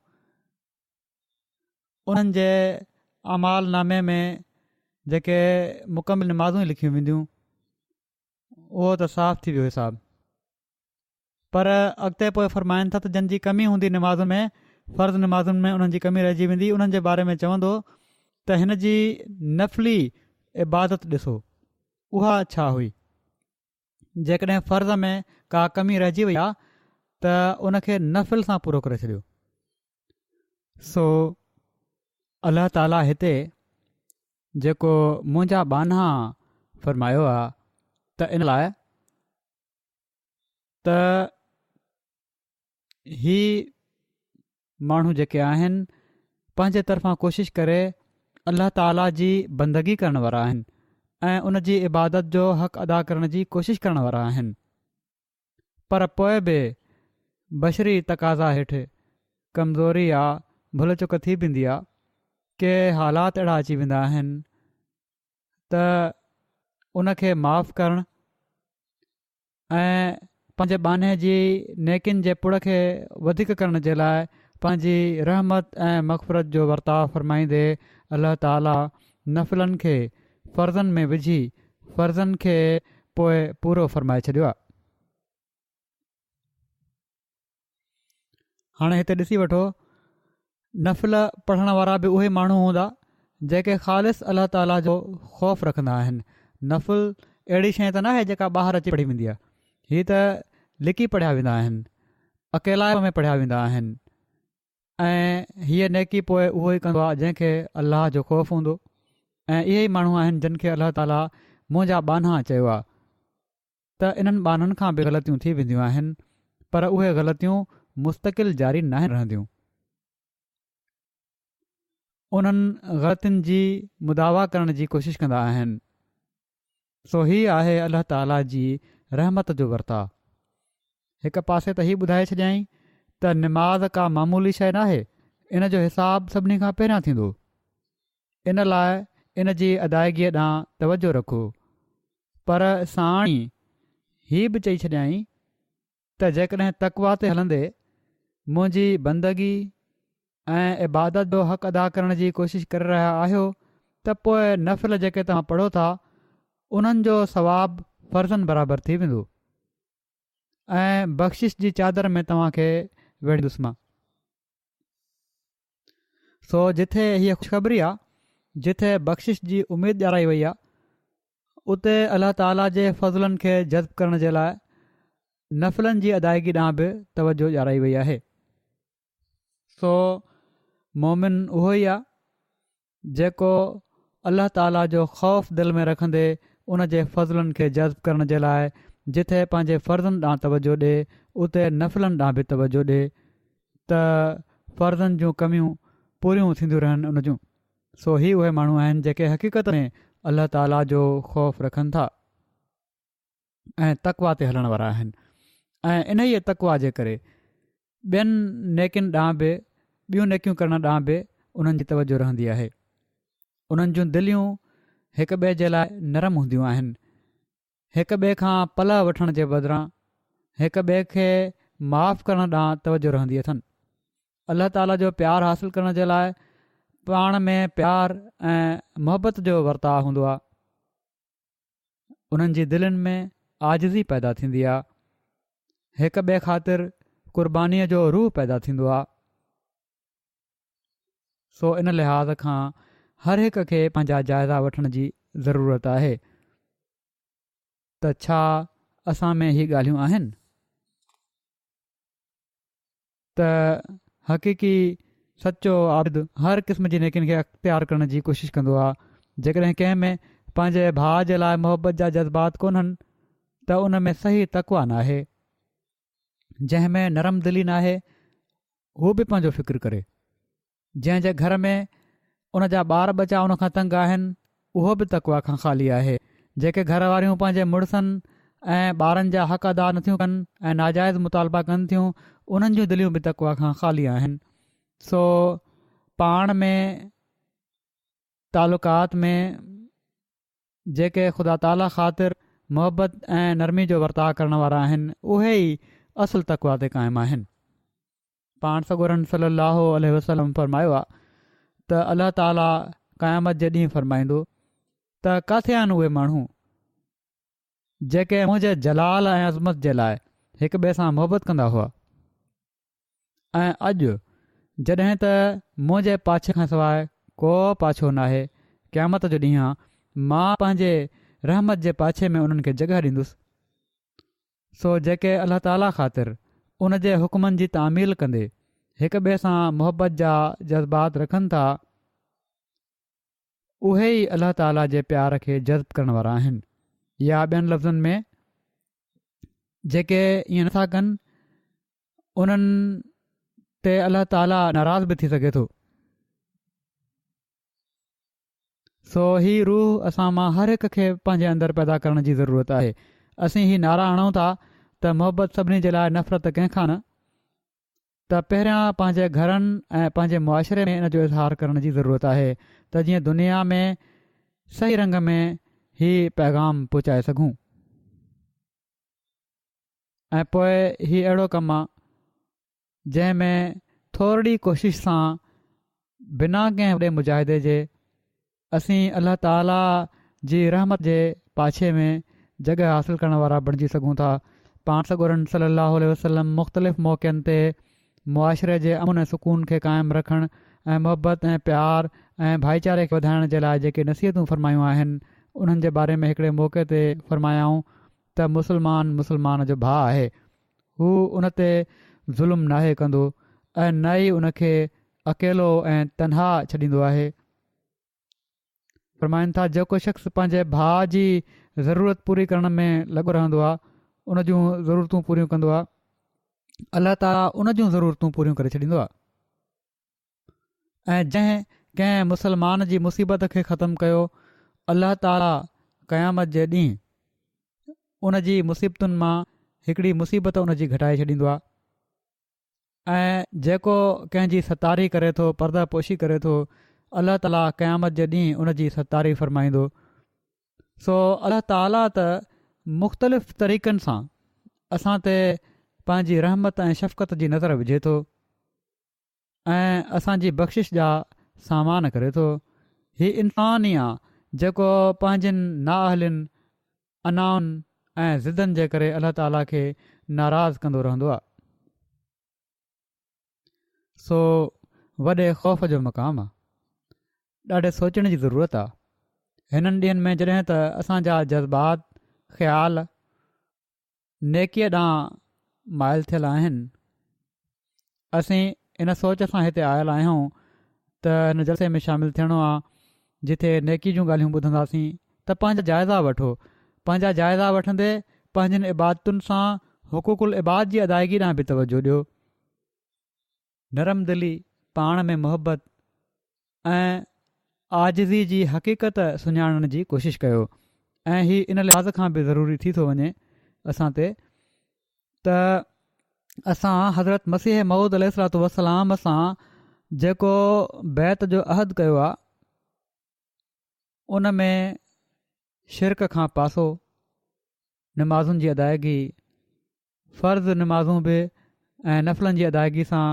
उन्हनि जे अमाल नामे में जेके मुकमिल निमाज़ूं ई लिखियूं वेंदियूं उहो त साफ़ थी वियो हिसाबु। पर अॻिते पोइ फ़रमाइनि था त जंहिंजी कमी हूंदी निमाज़ुनि में, फ़र्ज़ु निमाज़ुनि में उन्हनि जी कमी रहिजी वेंदी, उन्हनि जे बारे में चवंदो त हिन जी नफ़ली इबादत ॾिसो उहा छा हुई। जेकॾहिं फ़र्ज़ में का कमी रहिजी वई आहे त उनखे नफ़िल सां पूरो करे छॾियो। सो अल्लाह ताला हिते जेको मुंहिंजा बाना फ़रमायो आहे त इन लाइ त ही माण्हू जेके आहिनि पंहिंजे तरफ़ां कोशिशि करे अल्लाह ताला जी बंदगी करण वारा आहिनि ऐं उन जी इबादत जो हक़ अदा करण जी कोशिशि करण वारा आहिनि। पर पोइ बि बशरी तक़ाज़ा हेठि कमज़ोरी आहे, भुल चुक थी वेंदी आहे, के हालात अहिड़ा अची वेंदा आहिनि त उनखे माफ़ करणु ऐं पंहिंजे बाने जी नेकिन जे पुड़ खे वधीक करण जे लाइ पंहिंजी रहमत ऐं मग़फ़िरत जो वर्ताव फ़रमाईंदे अल्लाह ताला नफ़िलनि खे फ़र्ज़नि में विझी फ़र्ज़नि खे पोइ पूरो फ़रमाए छॾियो आहे। हाणे हिते ॾिसी वठो नफ़िल पढ़ण वारा बि उहे माण्हू हूंदा जेके ख़ालिस अल्लाह ताला जो ख़ौफ़ रखंदा आहिनि। नफ़िल अहिड़ी शइ त न आहे जेका ॿाहिरि अची पढ़ी वेंदी आहे। हीअ त लिकी पढ़िया वेंदा आहिनि, अकेलाइप में पढ़िया वेंदा आहिनि ऐं हीअ नेकी पोइ उहो ई कंदो आहे जंहिंखे अल्लाह जो ख़ौफ़ हूंदो। ऐं इहे ई माण्हू आहिनि जिन खे अल्लाह ताला मुंहिंजा बाना चयो आहे। त इन्हनि ॿाननि खां बि ग़लतियूं थी वेंदियूं आहिनि, पर उहे ग़लतियूं मुस्तक़िल जारी न रहंदियूं। उन्हनि ग़लतियुनि जी मुदावा करण जी कोशिशि कंदा आहिनि। सो ही आहे अलाह ताला जी रहमत जो वर्ताउ। हिकु पासे त हीउ ॿुधाए छॾियईं त निमाज़ का मामूली शइ नाहे, इन जो हिसाब सभिनी खां पहिरियां थींदो। इन लाइ इन जी अदायगीअ ॾांहुं तवजो रखो। पर साणी हीउ बि चई छॾियईं त जेकॾहिं तक़वा ते हलंदे मुंहिंजी बंदगी ऐं इबादत जो हक़ अदा करण जी कोशिशि करे रहिया आहियो त पोइ नफ़िल जेके तव्हां पढ़ो था उन्हनि जो सवाबु फ़र्ज़नि बराबरि थी वेंदो ऐं बख़्शिश जी चादर में तव्हांखे वेड़ींदुसि मां। सो जिथे हीअ ख़ुशख़बरी आहे, जिथे बख़्शिश जी उमेदु ॼाणाई वई आहे, उते अलाह ताला जे फ़ज़लनि खे जज़्ब करण जे लाइ नफ़िलनि जी अदायगी ॾांहुं बि तवजो ॼाणाई वई आहे। सो मोमिन उहो ई आहे जेको अलाह ताला जो ख़ौफ़ दिलि में रखंदे उन जे फ़ज़लनि खे जज़्ब करण जे लाइ जिथे पंहिंजे फ़र्ज़नि ॾांहुं तवजो ॾिए उते नफ़िलनि ॾांहुं बि तवजो ॾिए त फ़र्ज़नि जूं कमियूं पूरियूं थींदियूं रहनि उन जूं। सो ही उहे माण्हू आहिनि जेके हक़ीक़त में अलाह ताला जो ख़ौफ़ रखनि था ऐं तक़वा ते हलण वारा आहिनि। ऐं इन ई तक़वा जे करे ॿियनि नेकियुनि ॾांहुं बि ॿियूं नेकियूं करण ॾांहुं बि उन्हनि जी तवजो रहंदी आहे। उन्हनि जूं दिलियूं हिक ॿिए जे लाइ नरम हूंदियूं आहिनि। हिक ॿिए खां पलह वठण जे बदिरां हिक ॿिए खे माफ़ु करण ॾांहुं तवजो रहंदी अथनि। अलाह ताला जो प्यारु हासिलु करण जे लाइ पाण में प्यार ऐं मुहबत जो वर्ताउ हूंदो आहे। उन्हनि जी दिलनि में आजिज़ी पैदा थींदी आहे। हिक ॿिए ख़ातिर क़ुर्बानीअ जो रूह पैदा थींदो आहे। सो इन लिहाज़ खां हर हिक खे पंहिंजा जाइज़ा वठण जी ज़रूरत आहे त छा असां में ही ॻाल्हियूं आहिनि त हक़ीक़ी सचो आबिद हर क़िस्म जी नेकियुनि खे अख़्तियार करण जी कोशिशि कंदो आहे। जेकॾहिं कंहिं में पंहिंजे भाउ जे लाइ मुहबत जा जज़्बात कोन्हनि त उन में सही तक़वा नाहे। जंहिं में नरम दिली नाहे हू बि पंहिंजो फ़िक्र करे। जंहिंजे घर में उन जा ॿार बचा उन खां तंग आहिनि उहो बि तक़वा खां ख़ाली आहे। जेके घर वारियूं पंहिंजे मुड़ुसनि ऐं ॿारनि जा हक़ अदा नथियूं कनि ऐं नाजाइज़ मुतालबा कनि थियूं उन्हनि जूं दिलियूं बि तक़वा खां ख़ाली आहिनि। सो पाण में तालुकात में जेके ख़ुदा ताला ख़ातिर मुहबत ऐं नरमी जो वर्ताउ करण वारा आहिनि उहे ई असुलु तक़वा ते क़ाइमु आहिनि। पाण सॻोरन सल्लल्लाहु अलैहि वसल्लम फरमायो आहे त अलाह ताला क़यामत जे ॾींहुं फरमाईंदो त किथे आहिनि उहे माण्हू जेके मुंहिंजे जलाल ऐं अज़मत जे लाइ हिक ॿिए सां मुहबत कंदा हुआ ऐं अॼु जॾहिं त मुंहिंजे पाछे खां सवाइ को पाछो नाहे क़यामत जो ॾींहुं आहे, मां पंहिंजे रहमत जे पाछे में उन्हनि खे जॻह ॾींदुसि। सो जेके अलाह ताला ख़ातिर उन जे हुकमनि जी तामील कंदे हिक ॿिए सां मुहबत जा जज़्बात रखनि था उहे ई अलाह ताला जे प्यार खे जज़्ब करण वारा आहिनि। या ॿियनि लफ़्ज़नि में जेके ईअं नथा कनि उन्हनि ते अलाह ताला नाराज़ बि थी सघे थो। सो ही रूह असां मां हर हिक खे पंहिंजे अंदरि पैदा करण जी ज़रूरत आहे। असीं ही नारा हणूं था त मुहबत सभिनी जे लाइ, नफ़रत कंहिंखां न, त पहिरियां पंहिंजे घरनि ऐं पंहिंजे मुआशिरे में इन जो इज़हार करण जी ज़रूरत आहे त जीअं दुनिया में सही रंग में ही पैगाम पहुचाए सघूं। ऐं पोइ ही अहिड़ो कमु आहे जंहिं में थोरी कोशिश सां बिना कंहिं वॾे मुजाहिदे जे असीं अलाह ताला जी रहमत जे पाछे में जॻह हासिलु करण वारा बणिजी सघूं था। पाण सॻोरन सल्लल्लाहु अलैहि वसल्लम मुख़्तलिफ़ मौक़नि ते मुआशिरे जे अमन ऐं सुकून खे क़ाइमु रखणु ऐं मुहबत ऐं प्यार ऐं भाईचारे खे वधाइण जे लाइ जेके नसीहतूं फ़रमायूं आहिनि उन्हनि जे बारे में हिकिड़े मौक़े ते फ़रमायाऊं त मुस्लमान जो भाउ आहे, हू उन ते ज़ुल्म नाहे कंदो ऐं न ई उन खे अकेलो ऐं तनहा छॾींदो आहे। फरमाइनि था जेको शख़्स पंहिंजे भाउ जी ज़रूरत पूरी करण में लॻो रहंदो आहे, उन जूं ज़रूरतूं पूरियूं कंदो आहे, अलाह ताला उन जूं ज़रूरतूं पूरियूं करे छॾींदो आहे। ऐं जंहिं कंहिं मुसलमान जी मुसीबत खे ख़तमु कयो, अलाह ताला क़यामत जे ॾींहुं उन जी मुसीबतुनि मां हिकिड़ी मुसीबत उन जी घटाए छॾींदो आहे। ऐं जेको कंहिंजी सतारी करे थो, पर्दा पोशी करे थो, अलाह ताला क़यामत जे ॾींहुं उन जी सतारी फ़रमाईंदो। सो अलाह ताला त मुख़्तलिफ़ तरीक़नि सां असां ते पंहिंजी रहमत ऐं शफ़क़त जी नज़र विझे थो ऐं असांजी बख़्शिश जा सामान करे थो। हीउ इंसान ई आहे जेको पंहिंजनि नाअहलिन अनाउनि ऐं ज़िदनि जे करे अलाह ताला खे नाराज़ कंदो रहंदो आहे। सो वॾे ख़ौफ़ जो मक़ाम आहे, ॾाढे सोचण जी ज़रूरत आहे। हिननि ॾींहंनि में जॾहिं त असांजा जज़्बात ख़्याल नेकीअ ॾांहुं माइल थियल आहिनि, असीं इन सोच सां हिते आयल आहियूं त हिन जलसे में शामिलु थियणो आहे जिथे नेकी जूं ॻाल्हियूं ॿुधंदासीं, त पंहिंजा जाइज़ा वठो। पंहिंजा जाइज़ा वठंदे पंहिंजनि इबादतुनि सां हुक़ूक़ुल इबाद जी अदायगी ॾांहुं बि तवजो ॾियो। नरम दिली, पाण में मुहबत ऐं आजिज़ी जी हक़ीक़त सुञाणण जी कोशिशि कयो। ऐं हीउ इन लिहाज़ खां बि ज़रूरी थी थो वञे असां ते त असां हज़रत मसीह मऊद अलैहिस्सलातु वस्सलाम सां जेको बैत जो अहद कयो आहे, उन में शिरक खां पासो, नमाज़ुनि जी अदायगी, फ़र्ज़ नमाज़ूं बि ऐं नफ़लनि जी अदायगी सां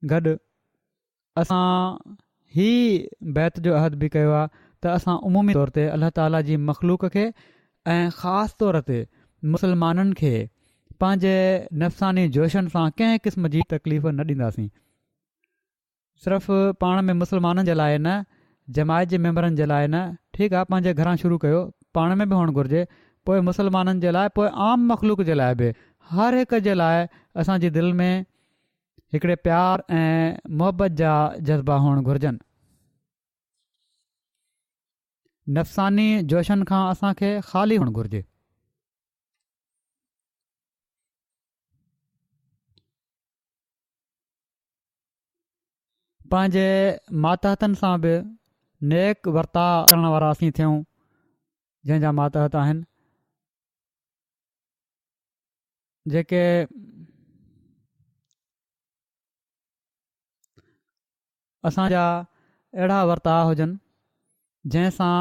गॾु असां ही बैत जो अहद बि कयो आहे त असां उमूमी तौर ते अलाह ताला जी मख़लूक खे ऐं ख़ासि तौर ते मुसलमाननि खे पंहिंजे नफ़्सानी जोशनि सां कंहिं क़िस्म जी तकलीफ़ न ॾींदासीं। सिर्फ़ु पाण में मुसलमाननि जे लाइ न, जमायत जे मेंबरनि जे लाइ न, ठीकु आहे पंहिंजे घरां शुरू कयो, पाण में बि हुअणु घुरिजे, पोइ मुसलमाननि जे लाइ, पोइ आम मख़लूक जे लाइ बि, हर हिक जे लाइ असांजी दिलि में हिकिड़े प्यार ऐं मुहबत जा जज़्बा हुअणु घुरिजनि। नफ़्सानी जोशनि खां असांखे ख़ाली हुअणु घुरिजे। पंहिंजे मातहतनि सां बि नेक वर्ताव करण वारा असीं थियूं, जंहिंजा मातहत आहिनि जेके असांजा अहिड़ा वर्ताव हुजनि जंहिंसां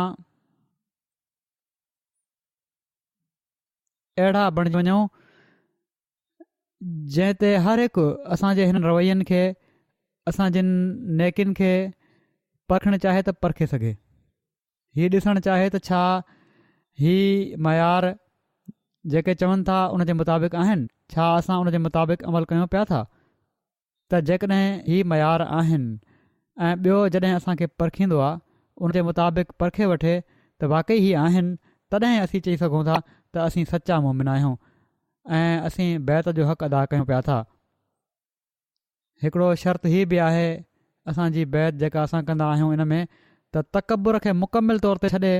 अहिड़ा बणिजी वञूं जंहिं ते हर हिकु असांजे हिन रवैयनि खे, असांजनि नेकियुनि खे परखणु चाहे त परखे सघे। हीउ ॾिसणु चाहे त छा ही मयार जेके चवनि था उन जे मुताबिक़ आहिनि, छा असां उन जे मुताबिक़ अमल कयूं पिया था। त जेकॾहिं ही मयार आहिनि ऐं ॿियो जॾहिं असांखे परखींदो आहे, उन जे मुताबिक़ परखे वठे त वाक़ई ही आहिनि, तॾहिं असीं चई सघूं था त असीं सचा मोमिन आहियूं ऐं असीं बैत जो हक़ अदा कयूं पिया था। हिकिड़ो शर्त ही बि आहे असांजी बैत जेका असां कंदा आहियूं इन में त तकबुर खे मुकमिल तौर ते छॾे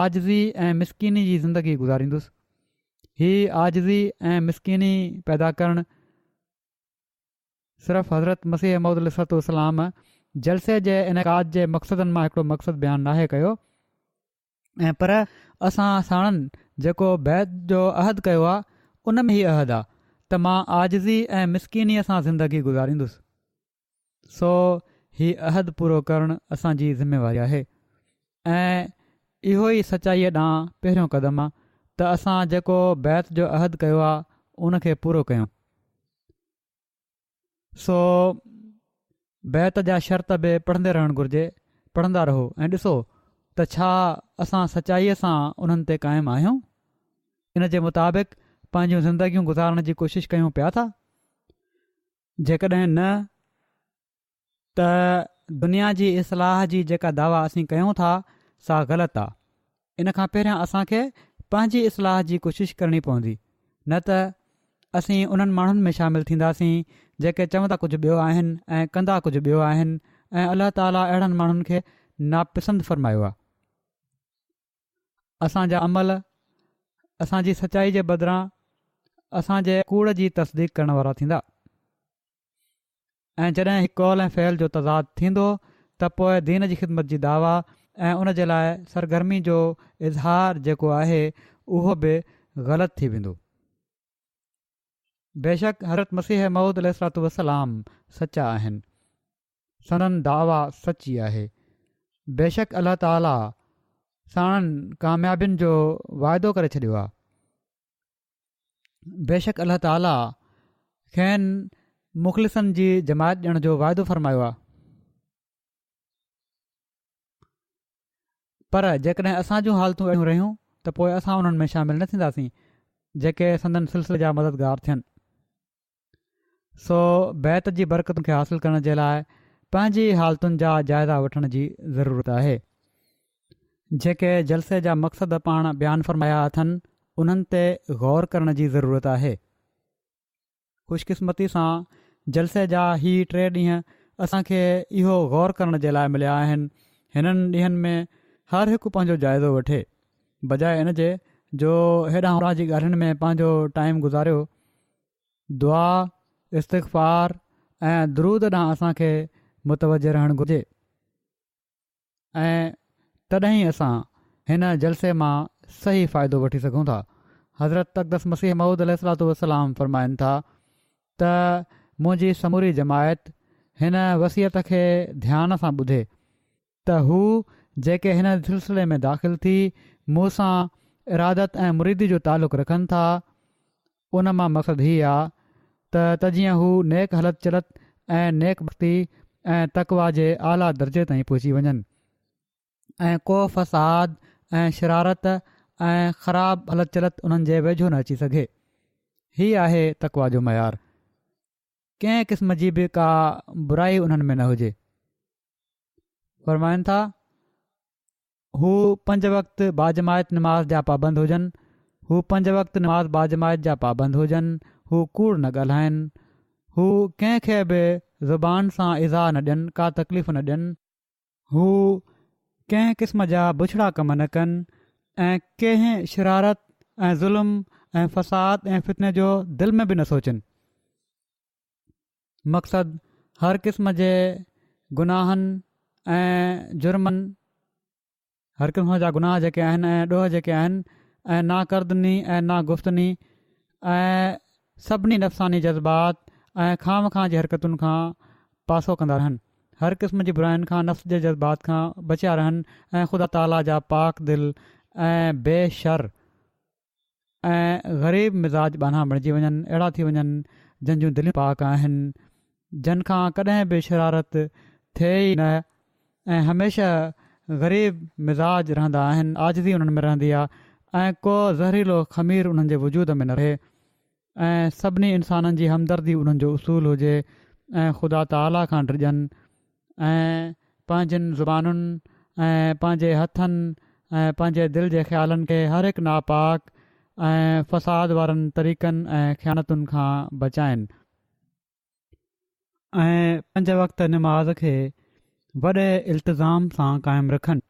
आजिज़ी ऐं मिसकीनी जी ज़िंदगी गुज़ारींदुसि। हीअ आजिज़ी ऐं मिसकीनी पैदा करणु सिर्फ़ु हज़रत मसीह मऊद अलैहिस्सलाम जलसे जे इनकाद जे मक़सदनि मां हिकिड़ो मक़सदु बयानु नाहे कयो, ऐं पर असां साणनि जेको बैत जो अहद कयो आहे उन में ही अहद आहे त मां आजिज़ी ऐं मिसकीनीअ सां ज़िंदगी गुज़ारींदुसि। सो ही अहद पूरो करणु असांजी ज़िमेवारी आहे ऐं इहो ई सचाईअ ॾांहुं पहिरियों क़दम आहे त असां जेको बैत जो अहद कयो आहे उन खे पूरो कयूं। सो बैत जा शर्त बि पढ़ंदे रहणु घुरिजे, पढ़ंदा रहो ऐं ॾिसो त छा असां सचाईअ सां उन्हनि ते क़ाइमु आहियूं, इन जे मुताबिक़ पंहिंजूं ज़िंदगियूं गुज़ारण जी कोशिशि कयूं पिया था। जेकॾहिं न त दुनिया जी इस्लाह जी जेका दावा असीं कयूं था सा ग़लति आहे। इन खां पहिरियां असांखे पंहिंजी इस्लाह जी कोशिशि करणी पवंदी, न त असीं उन्हनि माण्हुनि में शामिलु थींदासीं जेके चवंदा कुझु ॿियो आहिनि ऐं कंदा कुझु ॿियो आहिनि, ऐं अलाह ताला अहिड़नि माण्हुनि खे नापसंदि फ़रमायो आहे। असांजा अमल असांजी सचाई जे बदिरां असांजे कूड़ जी तसदीक करण वारा थींदा। ऐं जॾहिं हिकु कौल ऐं फ़ैल जो तज़ाद थींदो त पोइ दीन जी ख़िदमत जी दावा ऐं उन जे लाइ सरगर्मी जो इज़हार जेको आहे उहो बि ग़लति थी वेंदो। बेशक हज़रत मसीह मऊद अलैहिस्सलातु वस्सलाम सचा आहिनि, सनन दावा सची आहे। बेशक अल्लाह ताला साणनि कामयाबियुनि जो वाइदो करे छॾियो आहे। बेशक अल्लाह ताला खेनि मुख़लिसनि जी जमायत ॾियण जो वाइदो फ़रमायो आहे। पर जेकॾहिं असां जूं हालतूं अहिड़ियूं रहियूं त पोइ असां उन्हनि में शामिलु न थींदासीं जेके संदन सिलसिले जा मददगार थियनि। सो बैत जी बरकतुनि खे हासिलु करण जे लाइ पंहिंजी हालतुनि जा जाइज़ा वठण जी ज़रूरत आहे। जेके जलसे जा मक़सद पाण बयानु फ़रमाया अथनि उन्हनि ते ग़ौर करण जी ज़रूरत आहे। ख़ुशकिस्मती सां जलसे जा ही 3 ॾींहं असांखे इहो ग़ौर करण जे लाइ मिलिया आहिनि। हिननि ॾींहंनि में हर हिकु पंहिंजो जाइज़ो वठे, बजाए इन जे जो हेॾां होॾां जी ॻाल्हियुनि में पंहिंजो टाइम गुज़ारियो। दुआ, इस्तिग़फ़ार ऐं दरूद ॾांहुं असांखे मुतवजो रहणु घुरिजे ऐं तॾहिं असां हिन जलसे मां सही फ़ाइदो वठी सघूं था। हज़रत अक़दस मसीह मऊद अलैहिस्सलातु वस्सलाम फ़रमाइनि था त मुंहिंजी समूरी जमायत हिन वसियत खे ध्यान सां ॿुधे त हू जेके हिन सिलसिले में दाख़िल थी मूं सां इरादत ऐं मुरीदी जो तालुक़ु रखनि था, उन मां मक़सदु हीउ आहे त जीअं हू नेक हलत चलत ऐं नेक बख़्ती ऐं तक़वा जे आला दर्जे ताईं पहुची वञनि ऐं को फ़साद ऐं शरारत ऐं ख़राब हलत चलत उन्हनि जे वेझो न अची सघे। हीअ आहे तक़वा जो मयार। कंहिं क़िस्म जी बि का बुराई उन्हनि में न हुजे। फ़रमाइनि था हू 5 वक़्त बाजमायत नमाज़ जा पाबंद हुजनि, हू 5 वक़्त नमाज़ बाजमायत जा पाबंद हुजनि, हू कूड़ न ॻाल्हाइनि, हू कंहिंखे बि ज़ुबान सां इज़ा न ॾियनि, का तकलीफ़ न ॾियनि, हू कंहिं क़िस्म जा बुछड़ा कम न कनि ऐं कंहिं शरारत ऐं ज़ुल्म ऐं फ़साद ऐं फितने जो दिलि में बि न सोचनि। मक़सदु हर क़िस्म जे गुनाहनि ऐं जुर्मनि, हर क़िस्म जा गुनाह जेके आहिनि ऐं ॾोह जेके आहिनि ऐं ना करदनी ऐं ना गुफ़्तनी ऐं सभिनी नफ़सानी जज़्बात ऐं खां जी हरकतुनि खां पासो कंदा रहनि। हर क़िस्म जी बुराइनि खां, नफ़्स जे जज़्बात खां बचिया रहनि ऐं ख़ुदा ताला जा पाक दिल ऐं बेशर ऐं ग़रीब मिज़ाज बाना बणिजी वञनि, अहिड़ा थी वञनि जंहिंजूं दिलियूं पाक आहिनि, जिन खां कॾहिं बि शरारत थिए ई न ऐं हमेशह ग़रीब मिज़ाज रहंदा आहिनि, आजिज़ी उन्हनि में रहंदी आहे ऐं को ज़हरीलो ख़मीर उन्हनि जे वजूद में न रहे ऐं सभिनी इंसाननि जी हमदर्दी उन्हनि जो उसूल हुजे ऐं ख़ुदा ताला खां डिॼनि ऐं पंहिंजनि ज़ुबानुनि ऐं पंहिंजे हथनि ऐं पंहिंजे दिलि जे ख़्यालनि खे हर हिकु नापाक ऐं फ़साद वारनि तरीक़नि ऐं ख़यानतुनि खां बचाइनि ऐं 5 वक़्त नमाज़ खे वॾे इल्तिज़ाम सां क़ाइमु रखनि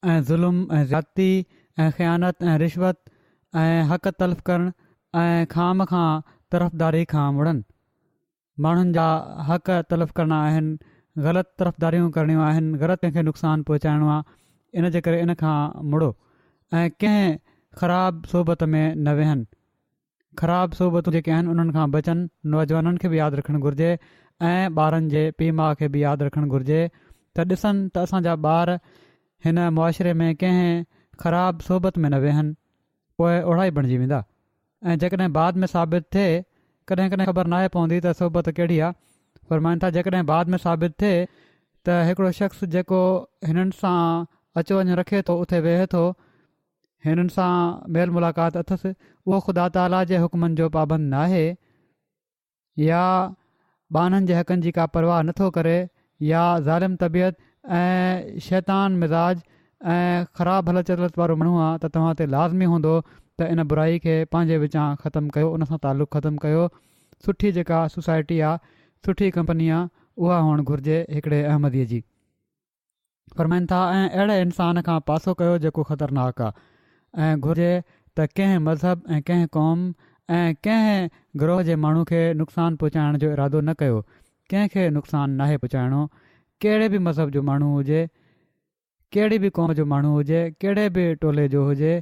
ऐं ज़ुल्म ऐं ज़्यादती ऐं ख़यानत ऐं रिश्वत ऐं हक़ तलफ़ करणु ऐं खाम खां तरफ़दारी खां मुड़नि। माण्हुनि जा हक़ तलफ़ करणा आहिनि, ग़लति तरफ़दारियूं करणियूं आहिनि, ग़लति कंहिंखे नुक़सानु पहुचाइणो आहे, इन जे करे इन खां मुड़ो ऐं कंहिं ख़राब सोबत में न वेहनि। ख़राब सोबतूं जेके आहिनि उन्हनि खां बचनि। नौजवाननि खे बि यादि रखणु घुरिजे ऐं ॿारनि जे पीउ माउ खे बि यादि रखणु घुरिजे त ॾिसनि त असांजा ॿार हिन मुआशिरे में कंहिं ख़राब सोबत में न वेहनि, पोइ ओढ़ा ई बणिजी वेंदा ऐं जेकॾहिं बाद में साबित थिए, कॾहिं कॾहिं ख़बर नाहे पवंदी त सोबत कहिड़ी आहे। फ़रमाइनि था जेकॾहिं बाद में साबित थिए त हिकिड़ो शख़्स जेको हिननि सां अचो वञु रखे थो, उते वेहे थो, हिननि सां मेल मुलाक़ात अथसि, उहो ख़ुदा ताला जे हुकमनि जो पाबंद न आहे या ॿाननि जे हक़नि जी का परवाह नथो करे या ज़ालिम तबियत ऐं शैतान मिज़ाज ऐं ख़राब हलत चलत वारो माण्हू आहे, त तव्हां ते लाज़मी हूंदो त इन बुराई खे पंहिंजे विचां ख़तमु कयो, उन सां तालुक़ु ख़तमु कयो। सुठी जेका सोसाइटी आहे, सुठी कंपनी आहे, उहा हुअणु घुरिजे हिकिड़े अहमदीअ जी। फरमाइनि था ऐं अहिड़े इंसान खां पासो कयो जेको ख़तरनाक आहे ऐं घुर्जे त कंहिं मज़हब ऐं कंहिं क़ौम ऐं कंहिं गिरोह जे माण्हू खे नुक़सानु पहुचाइण जो इरादो न कयो। कंहिंखे नुक़सानु नाहे पहुचाइणो। कहिड़े बि मज़हब जो माण्हू हुजे, कहिड़ी बि क़ौम जो माण्हू हुजे, कहिड़े बि टोले जो हुजे,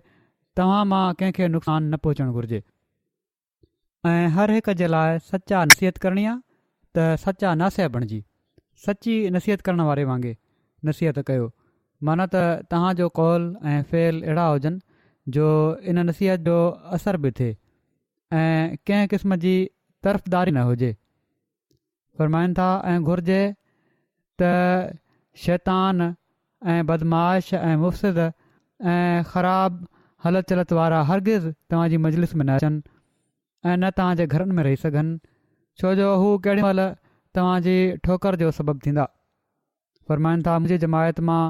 तव्हां मां कंहिंखे नुक़सानु न पहुचणु घुरिजे। ऐं हर हिक जे लाइ सचा नसीहत करणी आहे त सचा नासिया बणिजी सची नसीहत करण वारे वांगुरु नसीहत कयो। माना त तव्हांजो कौल ऐं फ़ेल अहिड़ा हुजनि जो इन नसीहत जो असर बि थिए ऐं कंहिं क़िस्म जी तरफ़दारी न हुजे। फ़रमाइनि था ऐं घुरिजे त शैतान ऐं बदमाश ऐं मुफ़्सिद ऐं ख़राबु हलत चलत वारा हरगिज़ तव्हांजी मजलिस में न अचनि ऐं न तव्हांजे घरनि में रही सघनि, छो जो हू केॾी महिल तव्हांजी ठोकर जो सबबु थींदा। फ़रमाइनि था मुंहिंजी जमायत मां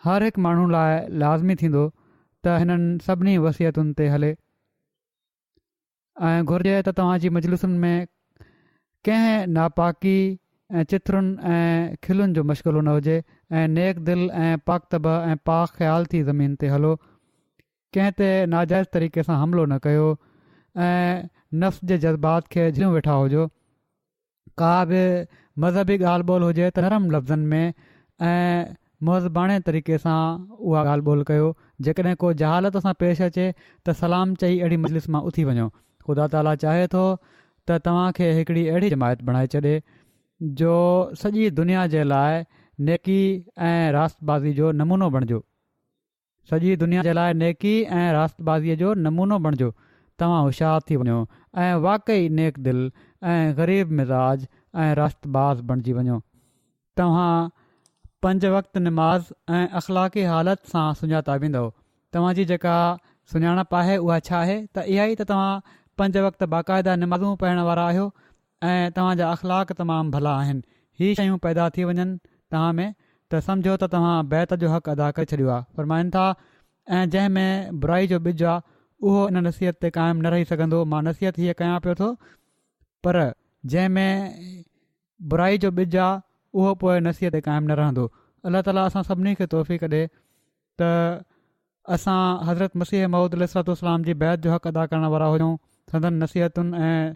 हर हिकु माण्हू लाइ लाज़मी थींदो त हिननि सभिनी वसियतुनि ते हले ऐं घुरिजे त तव्हांजी मजलिसुनि में कंहिं नापाकी ऐं चिथरुनि ऐं खिलुनि जो मश्ग़िलो न हुजे ऐं नेक दिलि ऐं पाक तब ऐं पाक ख़्याल थी ज़मीन ते हलो। कंहिं ते नाजाइज़ तरीक़े सां हमिलो न कयो ऐं नफ़्स जे जज़्बात खे झियूं वेठा हुजो। का बि मज़हबी ॻाल्हि ॿोल हुजे त नरम लफ़्ज़नि में ऐं मुहज़बाणे तरीक़े सां उहा ॻाल्हि ॿोल कयो। जेकॾहिं को जहालत सां पेश अचे त सलाम चई अहिड़ी मजलिस मां उथी वञो। ख़ुदा ताला चाहे थो त तव्हांखे हिकिड़ी अहिड़ी जमायत बणाए छॾे जो सॼी दुनिया जे लाइ नेकी ऐं रास्तबाज़ी जो नमूनो बणिजो। सॼी दुनिया जे लाइ नेकी ऐं रास्तबाज़ीअ जो नमूनो बणिजो। तव्हां होशियारु थी वञो ऐं वाक़ई नेक दिलि ऐं ग़रीब मिज़ाज ऐं रास्तबाज़ बणिजी वञो। तव्हां 5 वक़्त निमाज़ ऐं अख़लाक़ी हालत सां सुञाता वेंदव। तव्हांजी जेका सुञाणप आहे उहा छा आहे त इहा ई त तव्हां 5 वक़्त बाक़ाइदा निमाज़ूं पढ़ण वारा आहियो ऐं तव्हांजा अख़लाक़ तमामु भला आहिनि। हीअ शयूं पैदा थी वञनि तव्हां में त सम्झो त तव्हां बैत जो हक़ अदा करे छॾियो आहे। फ़रमाइनि था ऐं जंहिंमें बुराई जो ॿिज आहे उहो इन नसीहत ते क़ाइमु न रही सघंदो। मां नसीहत हीअ कयां पियो थो, पर जंहिंमें बुराई जो ॿिज आहे उहो पोइ नसीहत ते क़ाइमु न रहंदो। अलाह ताला असां सभिनी खे तौफ़ीक़ ॾिए त असां हज़रत मसीह मऊद अलैहिस्सलाम जी बैत जो हक़ अदा करण वारा हुजूं, संदन नसीहतुनि ऐं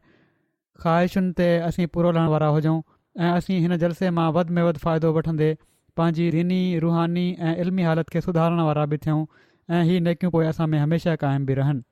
ख़्वाहिशुनि ते असीं पूरो लहण वारा हुजूं ऐं असीं हिन जलसे मां वधि में वधि फ़ाइदो वठंदे पंहिंजी दीनी रूहानी ऐं इल्मी हालत खे सुधारण वारा बि थियूं ऐं हीअ नेकियूं पोइ असां में हमेशह क़ाइमु बि रहनि।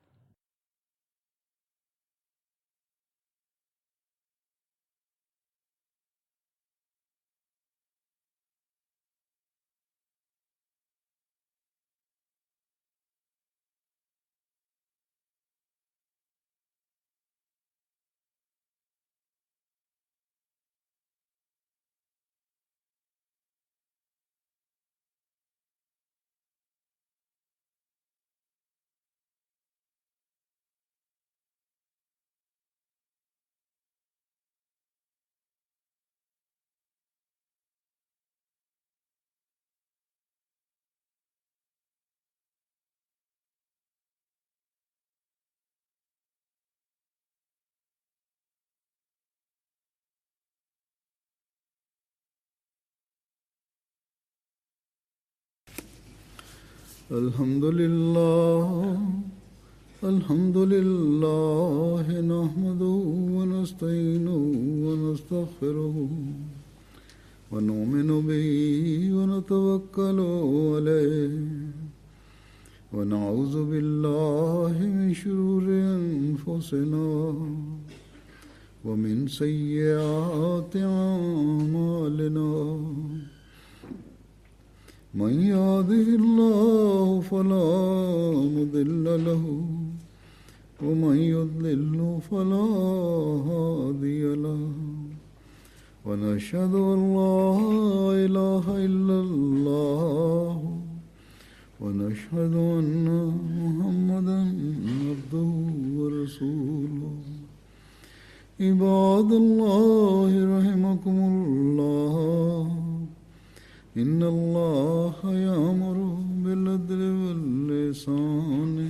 अल्हम्दुलिल्लाह नहमदुहु व नस्तईनुहु व नस्तगफिरुहु व नुमिनु बिही व नतवक्कलु अलैहि व नऊज़ु बिल्लाहि मिन शुरूरि अनफुसिना व मिन सय्यिआति अअमालिना मन यहदिहिल्लाहु फला मुदिल्ल लहु व मन युद्लिल्हु फला हादिय लहु व नशहदु अन ला इलाहा इल्लल्लाह व नशहदु अन्ना मुहम्मदन अब्दुहु व रसूलुहु इबादल्लाहि रहिमकुमुल्लाह इन्नल्लाहा यअमुरु बिल-अद्लि वल-इहसानि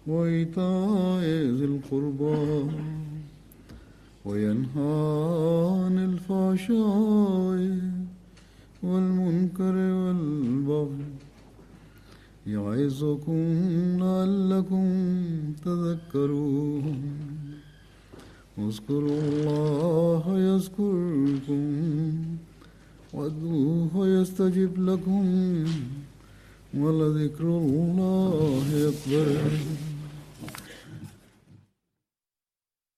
व ईताइ ज़िल क़ुर्बा व यन्हा अनिल फ़हशाइ والمنكر والبغي يعظكم لعلكم تذكرون اذكروا الله يذكركم وادعوه يستجب لكم ولذكر الله أكبر